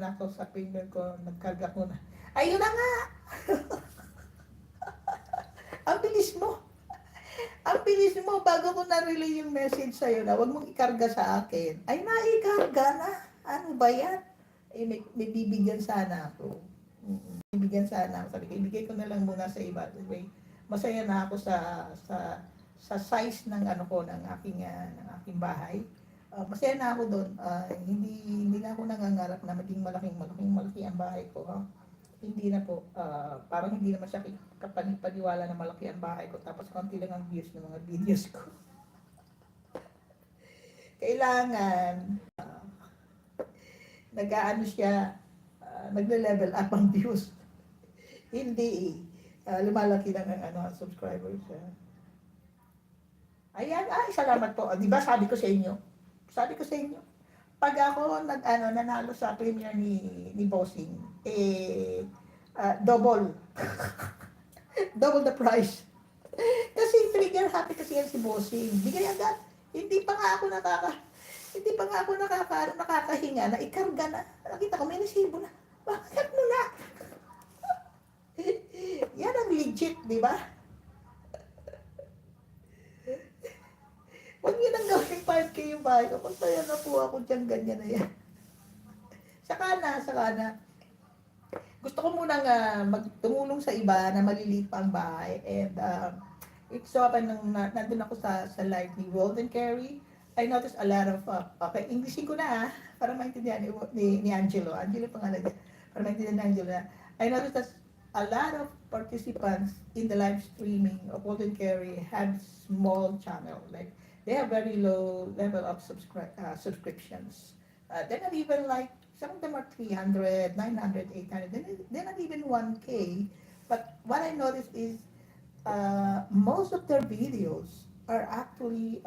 Nako sa finger ko, nagkarga ko na. Ayun na nga! Ang bilis mo! Ang bilis mo, bago ko na-relay yung message sa'yo na huwag mong ikarga sa akin. Ay, naikarga na! Ano ba yan? Eh, may bibigyan sana ako. Bibigyan sana ako. Sabi ko, ibigay ko na lang muna sa iba. Anyway, masaya na ako sa size ng ano ko, ng aking bahay. Masaya na ako doon. Hindi na ako nangangarap na maging malaki ang bahay ko. Hindi na po. Parang hindi naman siya kapaniwala na malaki ang bahay ko. Tapos konti lang ang views ng mga videos ko. Kailangan, nag-aano siya, nagle-level up ang views. Hindi lumalaki lang ang subscribers. Ayan, salamat po. Di ba sabi ko sa inyo? Sabi ko sa inyo, pag ako nanalo sa premiere ni Bossing, double. Double the price. Kasi trigger happy kasi yan si Bossing. Bigay agad. Hindi pa nga ako nakakahinga na ikarga na. Nakita ko, may resibo na. Bakit mo na? Yan ang legit, di ba? Huwag nyo nang gawin 5K yung bahay ko. Masaya na po ako dyan, ganyan na yan. Saka na. Gusto ko munang magtumulong sa iba na maliliit pa ang bahay. And it's so happen nung nandun ako sa live ni Golden Carry, I noticed a lot of, okay, Englishin ko na para maintindihan ni Angelo. Angelo pangalan niya. Para maintindihan ni Angelo na. I noticed that a lot of participants in the live streaming of Golden Carry have small channel. Like, they have very low level of subscriptions. They're not even like, some of them are 300, 900, 800. They're not even 1K. But what I noticed is most of their videos are actually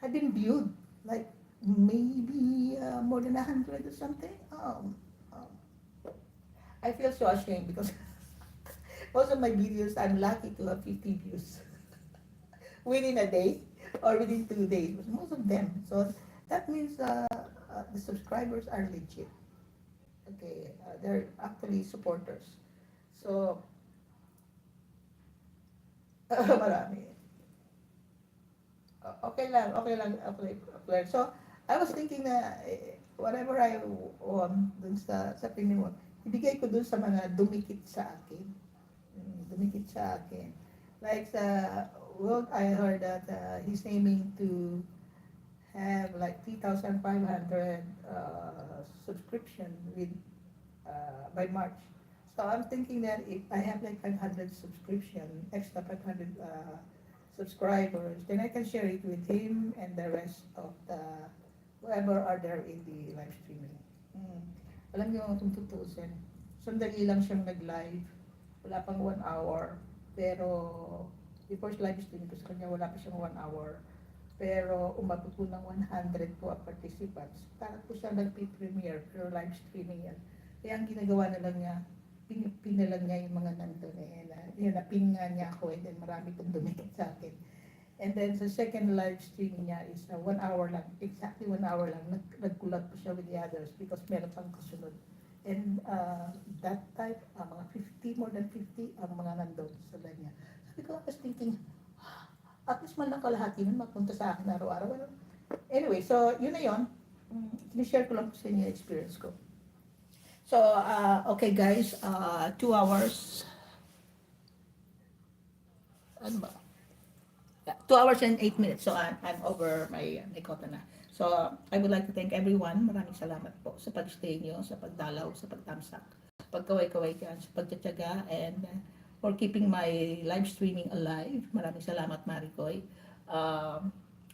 have been viewed like maybe more than 100 or something. I feel so ashamed because most of my videos I'm lucky to have 50 views within a day or within 2 days. Most of them. So that means the subscribers are legit. Okay, they're actually supporters. So marami. Okay. So, I was thinking na whatever I won dun sa premium one, ibigay ko dun sa mga dumikit sa akin. Dumikit sa akin. Like World, I heard that he's aiming to have like 3,500 subscription with by March. So I'm thinking that if I have like 500 subscription, extra 500 subscribers, then I can share it with him and the rest of the whoever are there in the live streaming. Alam niyo kung tutusin, sandali lang siyang nag-live, wala pang 1 hour, pero before live streaming ko sa kanya, wala pa siyang 1 hour. Pero umabot po ng 100 po ang participants. Para po siya nag-premiere, pero live streaming yan. Kaya ang ginagawa na lang niya, pinalang niya yung mga nandun naping nga niya ako, and then marami pong dumikit sa akin. And then sa second live streaming niya is 1 hour lang, exactly 1 hour lang, nagkulat po siya with the others because meron pang kasunod. And that type, mga 50, more than 50 ang mga nandun sa live niya. Sabi ko, I was thinking, at least man lang kalahati nun magpunta sa akin araw-araw. Anyway, so yun na yun. Sinishare ko lang po sa inyo yung experience ko. So, okay guys, 2 hours. Ano ba? Yeah, 2 hours and 8 minutes. So, I'm over my quota na. So, I would like to thank everyone. Maraming salamat po sa pag-stay nyo, sa pagdalaw, sa pagtamsak, sa pagkaway-kaway dyan, sa pagtsatsaga, and for keeping my live streaming alive. Maraming salamat, Maricoy.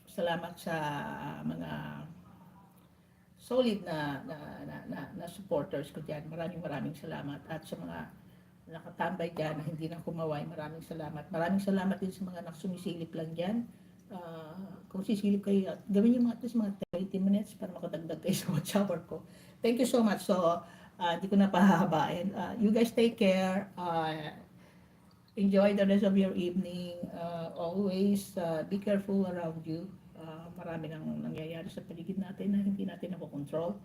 Salamat sa mga solid na supporters ko dyan. Maraming salamat. At sa mga nakatambay dyan na hindi na kumaway, maraming salamat. Maraming salamat din sa mga nakasumisilip lang dyan. Kung sisilip kayo, gawin nyo at least mga 30 minutes para makadagdag kayo sa watch hour ko. Thank you so much. So, di ko na pahahabain. You guys take care. Enjoy the rest of your evening. Always be careful around you. Marami nang nangyayari sa paligid natin na hindi natin nakokontrol.